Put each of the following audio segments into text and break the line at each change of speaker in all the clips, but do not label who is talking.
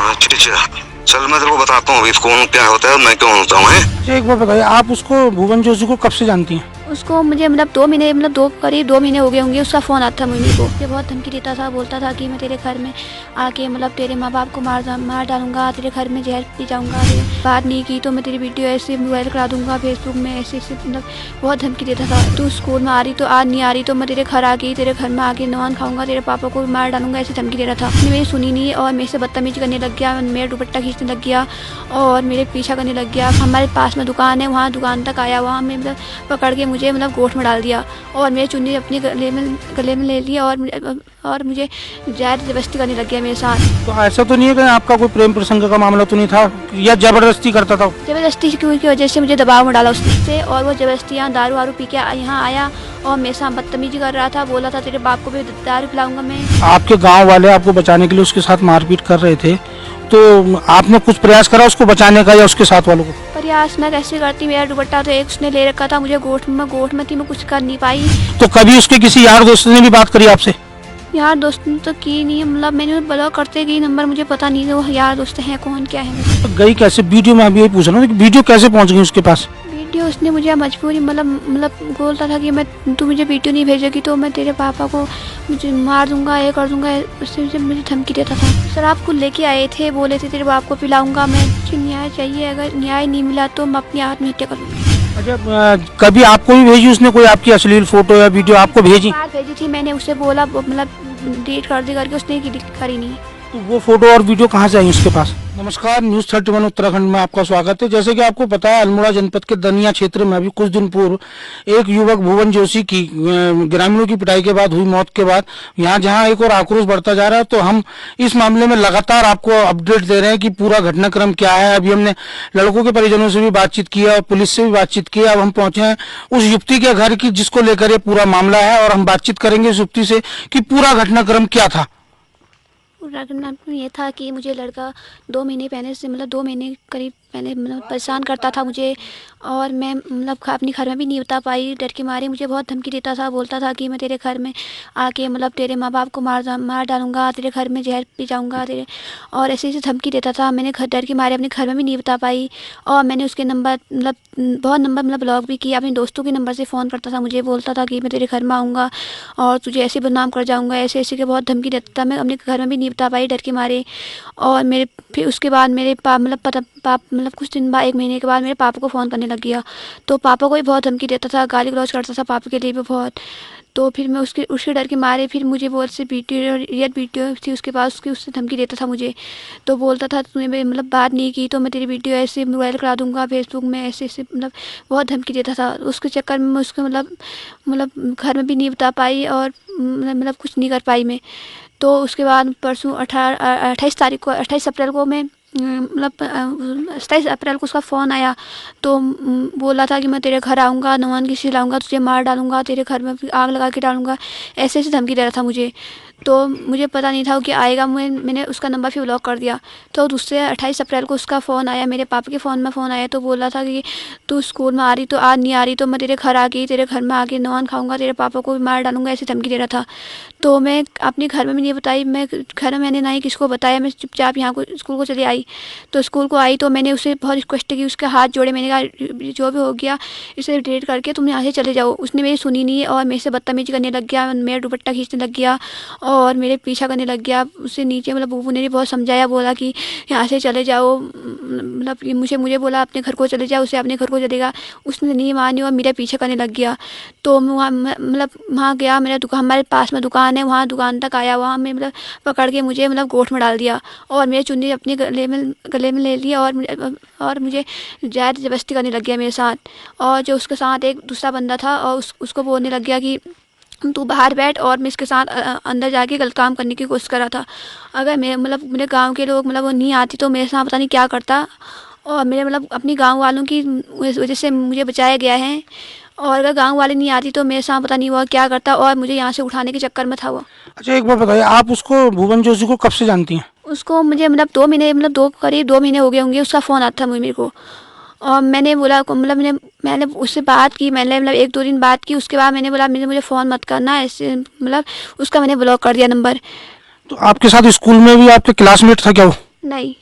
हाँ ठीक है, चल मैं तेरे को बताता हूँ अभी कौन क्या होता है और मैं क्यों होता हूँ।
अच्छा एक बार बताइए, आप उसको भुवन जोशी को कब से जानती हैं?
उसको मुझे मतलब 2 महीने मतलब दो करीब 2 महीने हो गए होंगे। उसका फ़ोन आता था मुझे को, मुझे बहुत धमकी देता था, बोलता था कि मैं तेरे घर में आके मतलब तेरे माँ बाप को मार डालूंगा, तेरे घर में जहर पी जाऊंगा, बात नहीं की तो मैं तेरी वीडियो ऐसे वायरल करा दूंगा फेसबुक में, ऐसे ऐसे मतलब बहुत धमकी देता था। तू स्कूल में आ रही तो आज नहीं आ रही तो मैं तेरे घर आ गई, तेरे घर में आके नौन खाऊंगा, तेरे पापा को मार डालूंगा, ऐसे धमकी दे रहा था। उसने मेरी सुनी नहीं और मेरे से बदतमीजी करने लग गया, मेरा दुपट्टा खींचने लग गया और मेरे पीछा करने लग गया। हमारे पास में दुकान है, वहाँ दुकान तक आया, वहाँ में मतलब पकड़ के मुझे मतलब गोठ में डाल दिया और मेरी चुन्नी अपने गले में ले लिया और मुझे जहर जबरदस्ती करने लग गया मेरे साथ।
तो ऐसा तो नहीं है कि आपका कोई प्रेम प्रसंग का मामला तो नहीं था या जबरदस्ती करता था?
जबरदस्ती की वजह से मुझे दबाव में डाला उसने और वो जबरदस्ती यहाँ दारू वारू पी के यहाँ आया और मेरे साथ बदतमीजी कर रहा था, बोला था तेरे बाप को भी दारू पिलाऊंगा मैं।
आपके गांव वाले आपको बचाने के लिए उसके साथ मारपीट कर रहे थे, तो आपने कुछ प्रयास करा उसको बचाने का या उसके साथ वालों को?
प्रयास मैं कैसे करती, मेरा दुपट्टा तो एक उसने ले रखा था, मुझे गोठ में थी, मैं कुछ कर नहीं पाई।
तो कभी उसके किसी यार दोस्त ने भी बात करी आपसे?
यार दोस्त ने तो की नहीं, मतलब मैंने ब्लॉक करते गई नंबर, मुझे पता नहीं था वो यार दोस्त हैं कौन क्या है।
तो गई कैसे? वीडियो में अभी यही पूछ रहा हूँ, वीडियो कैसे पहुंच गई उसके पास?
वीडियो उसने मुझे मजबूरी मतलब बोलता था कि मैं तू मुझे वीडियो नहीं भेजेगी तो मैं तेरे पापा को मुझे मार दूंगा, ये कर दूंगा, उससे मुझे धमकी देता था। शराब को लेके आए थे, बोले थे तेरे बाप को पिलाऊंगा मैं। मुझे न्याय चाहिए, अगर न्याय नहीं मिला तो मैं अपनी आत्महत्या करूँगी।
अच्छा, कभी आपको भी भेजी उसने कोई आपकी अश्लील फोटो या वीडियो आपको भेजी?
बात भेजी थी मैंने, उससे बोला मतलब डिलीट कर दी करके, उसने करी नहीं।
तो वो फोटो और वीडियो कहाँ से आई उसके पास? नमस्कार, न्यूज 31 उत्तराखंड में आपका स्वागत है। जैसे कि आपको पता है, अल्मोड़ा जनपद के दनिया क्षेत्र में अभी कुछ दिन पूर्व एक युवक भुवन जोशी की ग्रामीणों की पिटाई के बाद हुई मौत के बाद यहाँ जहाँ एक और आक्रोश बढ़ता जा रहा है, तो हम इस मामले में लगातार आपको अपडेट दे रहे हैं कि पूरा घटनाक्रम क्या है। अभी हमने लड़कों के परिजनों से भी बातचीत किया और पुलिस से भी बातचीत की। अब हम पहुंचे हैं उस युवती के घर की जिसको लेकर ये पूरा मामला है और हम बातचीत करेंगे इस युवती से कि पूरा घटनाक्रम क्या था।
ये था कि मुझे लड़का 2 महीने पहले से मतलब 2 महीने करीब पहले मतलब परेशान करता था मुझे और मैं मतलब अपनी घर में भी नहीं बता पाई, डर के मारे मुझे बहुत धमकी देता था, बोलता था कि मैं तेरे घर में आके मतलब तेरे माँ बाप को मार डालूंगा, तेरे घर में जहर पी जाऊंगा तेरे, और ऐसे ऐसे धमकी देता था। मैंने डर के मारे अपने घर में भी नहीं बता पाई और मैंने उसके नंबर मतलब बहुत नंबर मतलब ब्लॉक भी किया। अपने दोस्तों के नंबर से फ़ोन करता था, मुझे बोलता था कि मैं तेरे घर में आऊँगा और तुझे ऐसे बदनाम कर जाऊँगा, ऐसे ऐसे के बहुत धमकी देता था। मैं अपने घर में भी नहीं बता पाई डर के मारे। और मेरे फिर उसके बाद मेरे मतलब कुछ दिन बाद 1 महीने के बाद मेरे पापा को फ़ोन करने लग गया, तो पापा को भी बहुत धमकी देता था, गाली गलौज करता था पापा के लिए भी बहुत। तो फिर मैं उसके डर के मारे फिर मुझे बहुत से वीडियो थी उसके पास, उससे धमकी देता था मुझे, तो बोलता था तूने मतलब बात नहीं की तो मैं तेरी वीडियो ऐसे वायरल करा दूंगा फेसबुक में, ऐसे ऐसे मतलब बहुत धमकी देता था। उसके चक्कर में मैं उसको मतलब घर में भी नहीं बता पाई और मतलब कुछ नहीं कर पाई मैं। तो उसके बाद परसों 28 अप्रैल को मैं मतलब 27 अप्रैल को उसका फ़ोन आया, तो बोला था कि मैं तेरे घर आऊँगा, नौन की लाऊंगा, तुझे मार डालूंगा, तेरे घर में आग लगा के डालूंगा, ऐसे ऐसे धमकी दे रहा था मुझे। तो मुझे पता नहीं था कि आएगा, मैंने उसका नंबर फिर ब्लॉक कर दिया। तो दूसरे 28 अप्रैल को उसका फ़ोन आया, मेरे पापा के फ़ोन में फ़ोन आया, तो बोला था कि तू स्कूल में आ रही तो आज नहीं आ रही तो मैं तेरे घर आ गई, तेरे घर में आके नौन खाऊंगा, तेरे पापा को भी मार डालूंगा, ऐसे धमकी दे रहा था। तो मैं अपने घर में भी नहीं बताई, मैं घर में मैंने ना ही किसको बताया, मैं चुपचाप यहाँ को स्कूल को चली आई। तो स्कूल को आई तो मैंने उसे बहुत रिक्वेस्ट की, उसके हाथ जोड़े, मैंने कहा जो भी हो गया इसे डिलीट करके तुम यहाँ से चले जाओ। उसने मेरी सुनी नहीं और मेरे से बदतमीजी करने लग गया, मेरा दुपट्टा खींचने लग गया और मेरे पीछा करने लग गया। उससे नीचे मतलब बूबू ने भी बहुत समझाया, बोला कि यहाँ से चले जाओ, मतलब मुझे बोला अपने घर को चले जाओ, उसे अपने घर को चलेगा। उसने नहीं मानी और मेरा पीछा करने लग गया। तो मैं वहाँ मतलब वहाँ गया, मेरा दुकान हमारे पास में दुकान है, वहाँ दुकान तक आया, वहाँ में मतलब पकड़ के मुझे मतलब गोठ में डाल दिया और मेरी चुन्नी अपने गले में ले लिया और मुझे जहर जबरदस्ती करने लग गया मेरे साथ। और जो उसके साथ एक दूसरा बंदा था और उसको बोलने लग गया कि तू बाहर बैठ, और मैं इसके साथ अंदर जाके गलत काम करने की कोशिश कर रहा था। अगर मेरे गांव के लोग मतलब वो नहीं आती तो मेरे साथ पता नहीं क्या करता, और मेरे मतलब अपनी गांव वालों की वजह से मुझे बचाया गया है। और अगर गांव वाले नहीं आती तो मेरे साथ पता नहीं वो क्या करता और मुझे यहाँ से उठाने के चक्कर में था वो।
अच्छा एक बार बताइए, आप उसको भुवन जोशी को कब से जानती हैं?
उसको मुझे मतलब 2 महीने मतलब करीब 2 महीने हो गए होंगे। उसका फ़ोन आता था मेरे को और मैंने बोला मतलब मैंने उससे बात की, मैंने मतलब 1-2 दिन बात की। उसके बाद मैंने बोला मुझे फ़ोन मत करना, ऐसे मतलब उसका मैंने ब्लॉक कर दिया नंबर।
तो आपके साथ स्कूल में भी आपके क्लासमेट था क्या वो?
नहीं।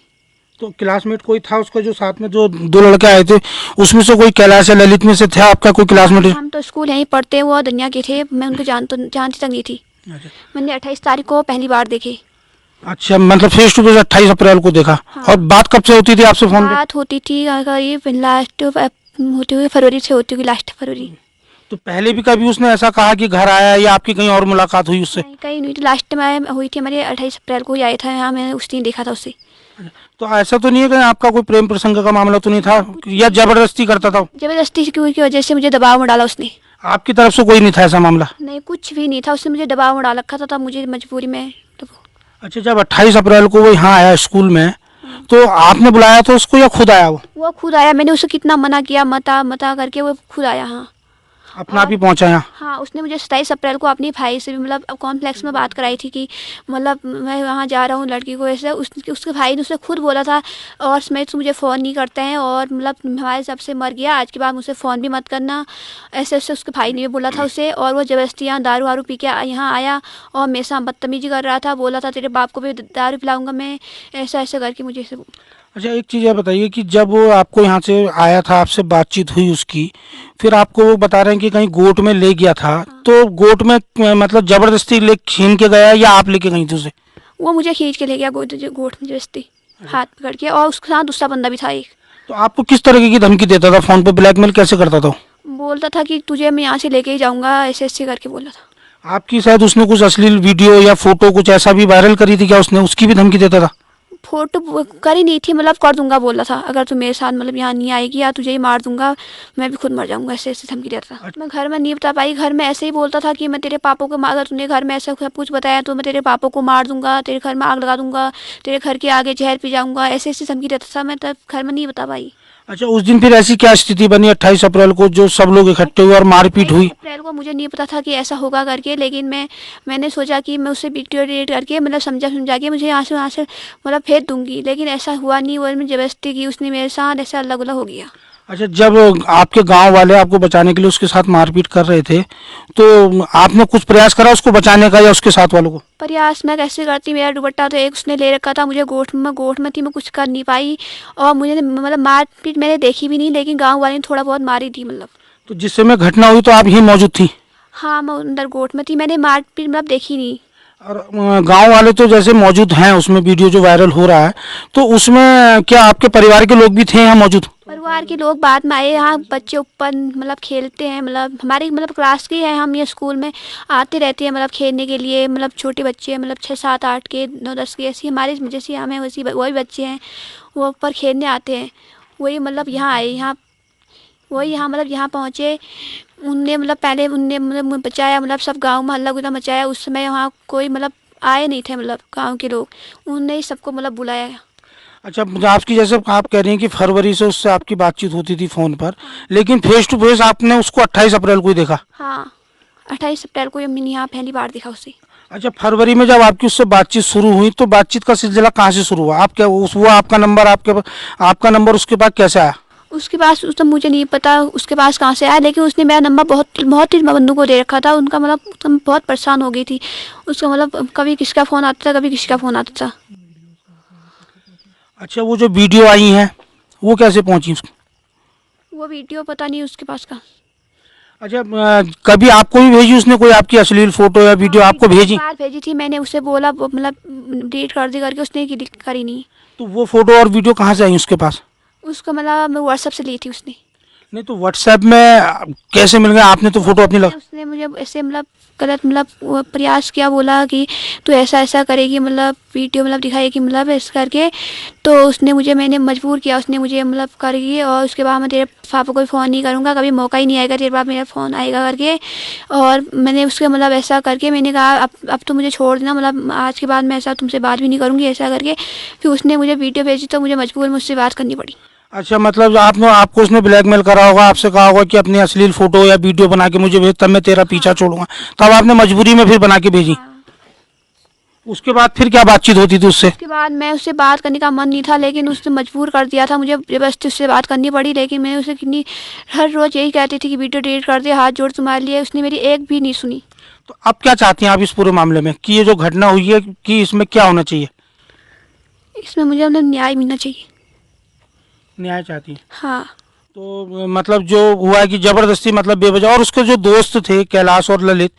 तो क्लासमेट कोई था उसका जो साथ में जो दो लड़के आए थे, उसमें से कोई कैलाश या ललित में से था आपका कोई क्लासमेट?
हम तो स्कूल यहीं पढ़ते हैं, वो दुनिया के थे, मैं उनको जानती तक नहीं थी। मैंने 28 तारीख को पहली बार देखे।
अच्छा, मतलब फेस टू फेस 28 अप्रैल को देखा।
हाँ।
और बात कब से होती थी आपसे फोन पे?
बात होती थी करीब लास्ट होती हुई फरवरी से होती हुई लास्ट फरवरी।
तो पहले भी कभी उसने ऐसा कहा कि घर आया या आपकी कहीं और मुलाकात हुई उससे?
नहीं, कहीं नहीं थी, लास्ट में हुई थी हमारी 28 अप्रैल को ही आया था यहाँ, मैंने उस दिन देखा था उससे।
तो ऐसा तो नहीं है कि आपका कोई प्रेम प्रसंग का मामला तो नहीं था या जबरदस्ती करता था?
जबरदस्ती की वजह से मुझे दबाव में डाला उसने।
आपकी तरफ से कोई नहीं था ऐसा मामला?
नहीं, कुछ भी नहीं था, उसने मुझे दबाव में डाल रखा था, तब मुझे मजबूरी में तो।
अच्छा, जब 28 अप्रैल को वो यहाँ आया स्कूल में, तो आपने बुलाया था उसको या खुद आया वो?
खुद आया, मैंने उसे कितना मना किया, मता मता करके वो खुद आया। हाँ,
अपना आप ही पहुंचा यहाँ?
हाँ, उसने मुझे 27 अप्रैल को अपनी भाई से भी मतलब कॉम्प्लेक्स में बात कराई थी कि मतलब मैं वहाँ जा रहा हूँ लड़की को, ऐसे उसके भाई ने उसे खुद बोला था, और समेत मुझे फ़ोन नहीं करते हैं, और मतलब हमारे सबसे मर गया, आज के बाद मुझसे फ़ोन भी मत करना, ऐसे ऐसे उसके भाई ने भी बोला था उसे। और वो ज़बरदस्ती यहाँ दारू वारू पी के यहाँ आया और मेरे साथ बदतमीजी कर रहा था, बोला था तेरे बाप को भी दारू पिलाऊंगा मैं, ऐसा ऐसा करके मुझे से।
अच्छा, एक चीज़ ये बताइए कि जब वो आपको यहाँ से आया था, आपसे बातचीत हुई उसकी, फिर आपको वो बता रहे हैं कि कहीं गोट में ले गया था, तो गोट में मतलब जबरदस्ती ले छीन के गया या आप लेके गई थी उसे?
वो मुझे खींच के ले गया गोट में जबरदस्ती, हाथ पकड़ के, और उसके साथ दूसरा बंदा भी था एक।
तो आपको किस तरीके की धमकी देता था? फोन पे ब्लैकमेल कैसे करता था?
बोलता था कि तुझे मैं यहाँ से लेके ही जाऊंगा, ऐसे ऐसे करके बोला था।
आपकी शायद उसने कुछ अश्लील वीडियो या फोटो कुछ ऐसा भी वायरल करी थी क्या उसने? उसकी भी धमकी देता था?
फोटो करी नहीं थी, मतलब कर दूंगा बोला था, अगर तू मेरे साथ मतलब यहाँ नहीं आएगी या तुझे ही मार दूंगा, मैं भी खुद मर जाऊंगा, ऐसे ऐसे धमकी देता था। मैं घर में नहीं बता पाई, घर में ऐसे ही बोलता था कि मैं तेरे पापा को अगर तूने घर में ऐसा सब कुछ बताया तो मैं तेरे पापा को मार दूंगा, तेरे घर में आग लगा दूंगा, तेरे घर के आगे जहर पी जाऊंगा, ऐसे ऐसे धमकी देता था। मैं तब घर में नहीं बता पाई।
अच्छा, उस दिन फिर ऐसी क्या स्थिति बनी 28 अप्रैल को जो सब लोग इकट्ठे हुए और मारपीट हुई?
अप्रैल को मुझे नहीं पता था कि ऐसा होगा करके, लेकिन मैंने सोचा कि मैं उससे वीडियो एडिट करके मतलब समझा के मुझे यहाँ से मतलब भेज दूंगी, लेकिन ऐसा हुआ नहीं। वो मैंने जबरदस्ती की उसने मेरे साथ, ऐसा अल्लाह गुल्ला हो गया।
अच्छा, जब आपके गांव वाले आपको बचाने के लिए उसके साथ मारपीट कर रहे थे, तो आपने कुछ प्रयास करा उसको बचाने का या उसके साथ वालों को?
प्रयास मैं कैसे करती, मेरा दुपट्टा तो एक उसने ले रखा था, मुझे गोठ में थी, मैं कुछ कर नहीं पाई, और मुझे मतलब मारपीट मैंने देखी भी नहीं, लेकिन गाँव वाले ने थोड़ा बहुत मारी थी मतलब।
तो जिस समय घटना हुई तो आप यहीं मौजूद थी?
हाँ, मैं अंदर गोठ में थी, मैंने मारपीट मतलब देखी नहीं।
और गांव वाले तो जैसे मौजूद हैं उसमें, वीडियो जो वायरल हो रहा है, तो उसमें क्या आपके परिवार के लोग भी थे यहाँ मौजूद?
परिवार के लोग बाद में आए, यहाँ बच्चे ऊपर मतलब खेलते हैं, मतलब हमारी मतलब क्लास के हैं हम, ये स्कूल में आते रहते हैं मतलब खेलने के लिए, मतलब छोटे बच्चे हैं, मतलब 6, 7, 8 के, 9, 10 के, ऐसी हमारे जैसे हमें वैसी वही बच्चे हैं, वो ऊपर खेलने आते हैं। वही मतलब यहाँ आए, यहाँ मतलब यहाँ पहुँचे, उनने मतलब पहले उनने मतलब बचाया, मतलब सब गाँव में हल्ला गुल्ला मचाया। उस समय वहाँ कोई मतलब आए नहीं थे, मतलब गाँव के लोग, उनने ही सबको मतलब बुलाया।
अच्छा, आपकी जैसे आप कह रही हैं कि फरवरी से उससे आपकी बातचीत होती थी फोन पर, लेकिन फेस टू फेस आपने उसको 28 अप्रैल को ही देखा?
हाँ, 28 अप्रैल को मैंने यहाँ पहली बार देखा उसे।
अच्छा, फरवरी में जब आपकी उससे बातचीत शुरू हुई तो बातचीत का सिलसिला कहाँ से शुरू हुआ? आप क्या वो आपका नंबर आपका नंबर उसके पास कैसे आया?
उसके पास उस तो मुझे नहीं पता उसके पास कहाँ से आया, लेकिन उसने मेरा नंबर बहुत ही बंधु को दे रखा था। उनका मतलब बहुत परेशान हो गई थी उसका, मतलब कभी किसका फ़ोन आता था, कभी किसी का फ़ोन आता था।
अच्छा, वो जो वीडियो आई हैं वो कैसे पहुंची उसको?
वो वीडियो पता नहीं उसके पास का।
अच्छा, कभी आपको भी भेजी उसने कोई आपकी अश्लील फोटो या वीडियो आपको भेजी?
बार भेजी थी मैंने, उसे बोला मतलब डिलीट कर दी करके, उसने डिलीट करी नहीं।
तो वो फोटो और वीडियो कहाँ से आई उसके पास?
उसको मतलब व्हाट्सएप से ली थी उसने।
नहीं, तो व्हाट्सएप में कैसे मिल गया? आपने तो फोटो अपनी
उसने मुझे ऐसे मतलब गलत मतलब वो प्रयास किया, बोला कि तू ऐसा ऐसा करेगी, मतलब वीडियो मतलब दिखाएगी मतलब ऐसा करके, तो उसने मुझे मैंने मजबूर किया, उसने मुझे मतलब करेगी, और उसके बाद मैं तेरे पापा को फ़ोन नहीं करूँगा, कभी मौका ही नहीं आएगा तेरे पास मेरा फ़ोन आएगा करके। और मैंने उसके मतलब ऐसा करके मैंने कहा अब तो मुझे छोड़ देना, मतलब आज के बाद मैं ऐसा तुमसे बात भी नहीं करूँगी, ऐसा करके फिर उसने मुझे वीडियो भेजी, तो मुझे मजबूर मुझसे बात करनी पड़ी।
अच्छा, मतलब आपको उसने ब्लैकमेल करा होगा, आपसे कहा होगा कि अपनी अश्लील फोटो या वीडियो बना के मुझे भेज, तब मैं तेरा पीछा छोड़ूंगा, तब आपने मजबूरी में फिर बना के भेजी। उसके बाद फिर क्या बातचीत होती थी उससे?
उसके बाद मैं उससे बात करने का मन नहीं था, लेकिन उसने मजबूर कर दिया था, मुझे जबरदस्ती उससे बात करनी पड़ी। लेकिन मैं उसे कितनी हर रोज़ यही कहती थी कि वीडियो डिलीट कर दे, हाथ जोड़ तुम्हारे लिए, उसने मेरी एक भी नहीं सुनी।
तो अब क्या चाहती हैं आप इस पूरे मामले में कि ये जो घटना हुई है कि इसमें क्या होना चाहिए?
इसमें मुझे मतलब न्याय मिलना चाहिए।
न्याय चाहती हैं?
हाँ।
तो मतलब जो हुआ है कि जबरदस्ती मतलब बेवजह, और उसके जो दोस्त थे कैलाश और ललित,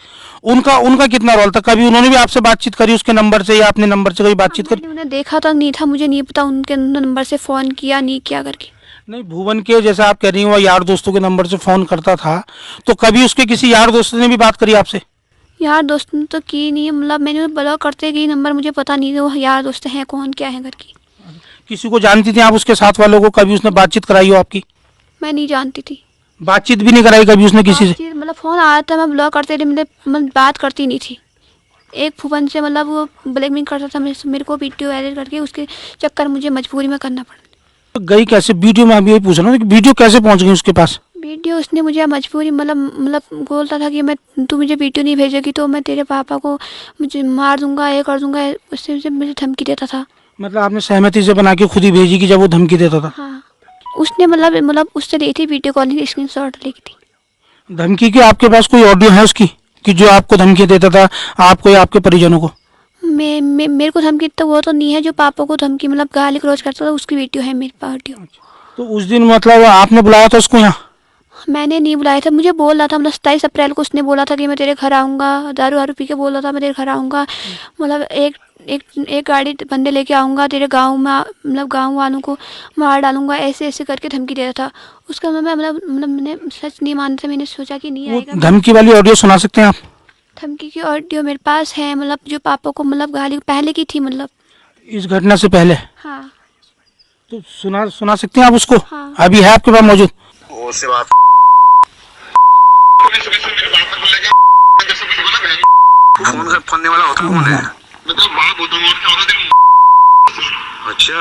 उनका उनका कितना रोल था? कभी उन्होंने भी आपसे बातचीत करी उसके नंबर से, या अपने नंबर से कभी बातचीत करी?
मैंने उन्हें देखा तक नहीं था, मुझे नहीं पता उनके नंबर से फ़ोन किया नहीं किया करके।
नहीं, भुवन के जैसा आप कह रही हो यार दोस्तों के नंबर से फ़ोन करता था, तो कभी उसके किसी यार दोस्त ने भी बात करी आपसे?
यार दोस्त ने तो की नहीं, मतलब मैंने ब्लॉक करते गई नंबर, मुझे पता नहीं था वो यार दोस्त हैं कौन क्या है करके।
किसी को जानती थी आप उसके साथ वालों को? कभी उसने बातचीत कराई हो आपकी?
मैं नहीं जानती थी।
बातचीत भी नहीं कराई कभी उसने किसी से?
बातचीत मतलब फ़ोन आया था, मैं ब्लॉक करते रही, मतलब बात करती नहीं थी। एक भुवन से मतलब वो ब्लैकमेल करता था मेरे को वीडियो वायरल करके, उसके चक्कर मुझे मजबूरी में करना पड़ा।
तो गई कैसे वीडियो? में अभी यही पूछ रहा हूँ कि वीडियो कैसे पहुंच गई उसके पास?
वीडियो उसने मुझे मजबूरी मतलब बोलता था कि मैं, तू मुझे वीडियो नहीं भेजेगी तो मैं तेरे पापा को मुझे मार दूंगा, ये कर दूंगा, उससे मुझे धमकी देता था।
मतलब आपने सहमति से बना के खुद ही भेजी कि जब वो धमकी देता था?
हाँ। उसने मतलब उससे ली थी वीडियो कॉलिंग, स्क्रीनशॉट ली थी।
धमकी की आपके पास कोई ऑडियो है उसकी, कि जो आपको धमकी देता था, आपको या आपके परिजनों को?
मेरे को धमकी तो वो तो नहीं है, जो पापा को धमकी मतलब गाली गलौज करता था उसकी वीडियो है मेरे पास, ऑडियो।
तो उस दिन मतलब आपने बुलाया था उसको यहाँ?
मैंने नहीं बुलाया था, मुझे बोल रहा था मतलब 27 अप्रैल को उसने बोला था कि मैं तेरे घर आऊँगा, दारू वारू पी के बोल रहा था मैं तेरे घर आऊँगा, मतलब एक एक एक गाड़ी बंदे लेके आऊँगा तेरे गांव में, मतलब गांव वालों को मार डालूंगा, ऐसे ऐसे करके धमकी दे रहा था। उसका मैं मतलब मैंने सच नहीं माना था, मैंने सोचा कि नहीं
वो
आएगा।
धमकी वाली ऑडियो सुना सकते हैं आप?
धमकी की ऑडियो मेरे पास है, मतलब जो पापा को मतलब गाली पहले की थी मतलब।
इस घटना से पहले?
हाँ।
तो सुना सकते हैं आप उसको?
हाँ।
अभी है आपके पास मौजूद?
उससे बात फोन से फोन वाला होता कौन है? मतलब बाप होता हूँ और क्या होता है? अच्छा,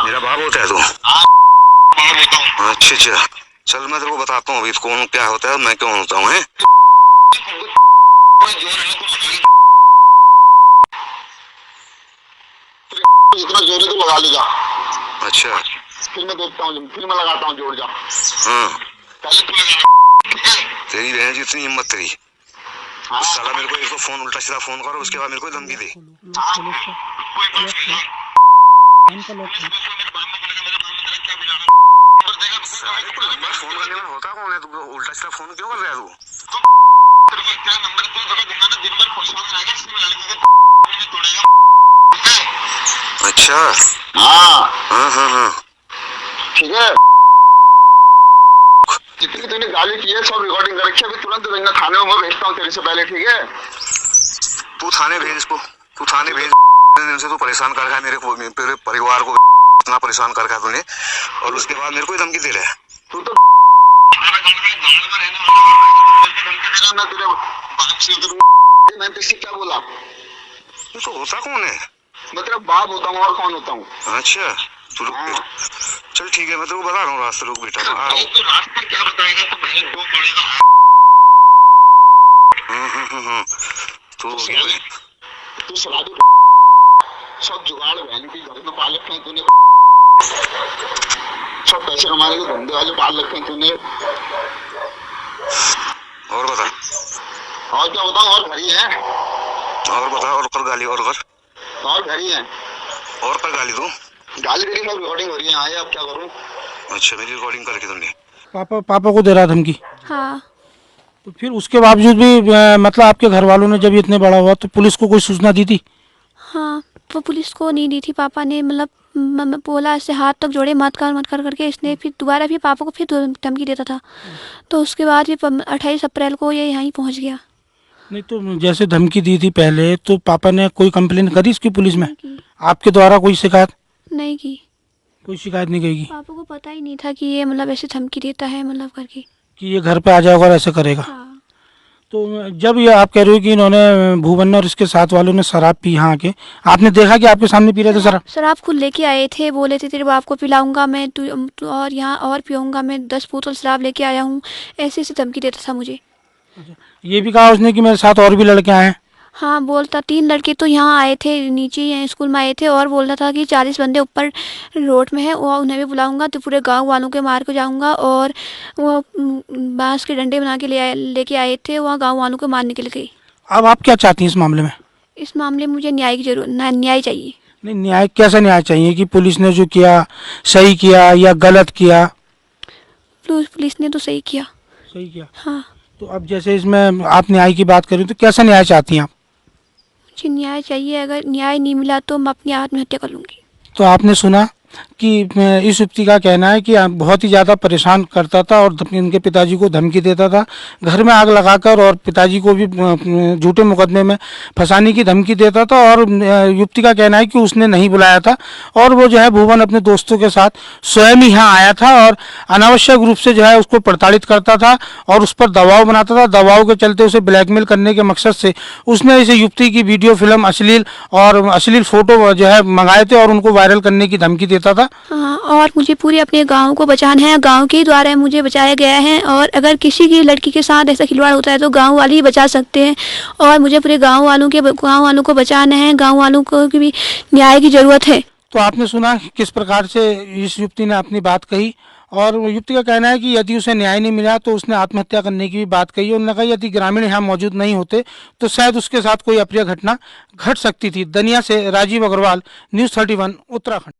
मेरा बाप होता है तू? बाप होता हूँ। अच्छा अच्छा, चल मैं तेरे को बताता हूँ अभी कौन क्या होता है, मैं कौन होता हूँ। इतना जोर तो लगा लेगा। अच्छा, फिर मैं देखता हूँ, फिर मैं लगाता हूँ जोड़ जा। हाँ, पहले तू लगा। तेरी बहन जी इतनी हिम्मत तेरी। हाँ? साला मेरे को एक तो फोन उल्टा सीधा फोन करो, उसके बाद मेरे को धमकी दे। फोन करने में होता कौन है? तू उल्टा सीधा फोन क्यों कर रहा है तू? अच्छा, हाँ हाँ हाँ हाँ, ठीक है। जितनी तूने गाली की है सब रिकॉर्डिंग कर रखी है, अभी तुरंत मैं थाने में भेजता हूँ तेरे से पहले, ठीक है? तू थाने भेज इसको, तू थाने भेज। दिन से तू परेशान कर रखा है मेरे परिवार को, इतना परेशान कर रखा है तूने, और उसके बाद मेरे को धमकी दे रहा है। तू तो मैं तुझसे क्या बोला? तू तो होता कौन है? मतलब बाप होता हूँ और कौन होता हूँ? अच्छा, तू रुक, चल ठीक है, मैं तेरे को बता रहा हूँ रास्ते, रुक बेटा आ रहा हूँ। तो रास्ता क्या बताएगा? तो भाई वो पड़ेगा। तू शराबी सब जुगाड़ बहन की घर में पाल रखे हैं तूने, सब पैसे कमाने के धंधे वाले पाल रखे हैं तूने। और बता, और क्या बताऊं? और घर ही है। और बता, और कर गाली, और कर, और घर ही है, और कर गाली। तू गाली तेरी सब रिकॉर्डिंग हो रही है। आए अब क्या करूं? अच्छा, मेरी रिकॉर्डिंग करके तुमने पापा को दे रहा धमकी? हाँ। तो फिर उसके बावजूद भी मतलब आपके घर वालों ने जब इतने बड़ा हुआ तो पुलिस को कोई सूचना दी थी? हाँ, वो पुलिस को नहीं दी थी, पापा ने मतलब बोला ऐसे हाथ तक जोड़े मत कर करके, इसने फिर दोबारा भी पापा को फिर धमकी देता था। तो उसके बाद भी 28 अप्रैल को ये यहीं पहुंच गया। नहीं, तो जैसे धमकी दी थी पहले, तो पापा ने कोई कंप्लेन करी इसकी पुलिस में? आपके द्वारा कोई शिकायत नहीं की? कोई शिकायत नहीं की? पापा को पता ही नहीं था कि ये मतलब ऐसे धमकी देता है, मतलब करके कि ये घर पे आ जाएगा और ऐसे करेगा। हाँ। तो जब ये आप कह रहे हो कि इन्होंने भुवन और इसके साथ वालों ने शराब पी यहाँ आके, आपने देखा कि आपके सामने पी रहे थे शराब? शराब खुद लेके आए थे, बोले थे तेरे बाप को पिलाऊंगा मैं, तू और यहाँ और पीऊंगा मैं, 10 बोतल शराब लेके आया हूँ, ऐसे ऐसे धमकी देता था मुझे। ये भी कहा उसने कि मेरे साथ और भी लड़के आए हैं? हाँ, बोलता 3 लड़के तो यहाँ आए थे, नीचे ही स्कूल में आए थे, और बोल रहा था कि 40 बंदे ऊपर रोड में है, और उन्हें भी बुलाऊंगा, तो पूरे गांव वालों के मार के जाऊंगा। और वो बांस के डंडे बना के लेके आए थे, वहाँ गांव वालों को मारने के लिए गई। अब आप क्या चाहती हैं इस मामले में? इस मामले में मुझे न्याय की न्याय चाहिए।
नहीं, न्याय कैसा न्याय चाहिए कि पुलिस ने जो किया सही किया या गलत किया?
पुलिस ने तो सही किया।
सही किया।
हाँ,
तो अब जैसे इसमें आप न्याय की बात करें तो कैसा न्याय चाहती हैं आप?
मुझे न्याय चाहिए, अगर न्याय नहीं मिला तो मैं अपनी आत्महत्या कर लूँगी।
तो आपने सुना कि इस युवती का कहना है कि बहुत ही ज़्यादा परेशान करता था और इनके पिताजी को धमकी देता था, घर में आग लगाकर, और पिताजी को भी झूठे मुकदमे में फंसाने की धमकी देता था। और युवती का कहना है कि उसने नहीं बुलाया था और वो जो है भुवन अपने दोस्तों के साथ स्वयं ही यहाँ आया था और अनावश्यक रूप से जो है उसको प्रताड़ित करता था और उस पर दबाव बनाता था। दबाव के चलते उसे ब्लैकमेल करने के मकसद से उसने इस युवती की वीडियो फिल्म, अश्लील फोटो जो है मंगाए थे और उनको वायरल करने की धमकी देता था।
हाँ, और मुझे पूरे अपने गांव को बचाना है, गांव के द्वारा मुझे बचाया गया है, और अगर किसी की लड़की के साथ ऐसा खिलवाड़ होता है तो गांव वाले ही बचा सकते हैं, और मुझे पूरे गांव वालों को बचाना है, गांव वालों को की भी न्याय की जरूरत है।
तो आपने सुना किस प्रकार से इस युवती ने अपनी बात कही, और युवती का कहना है कि यदि उसे न्याय नहीं मिला तो उसने आत्महत्या करने की भी बात कही। उन्होंने कहा यदि ग्रामीण यहाँ मौजूद नहीं होते तो शायद उसके साथ कोई अप्रिय घटना घट सकती थी। दनिया से राजीव अग्रवाल, न्यूज़ 31 उत्तराखंड।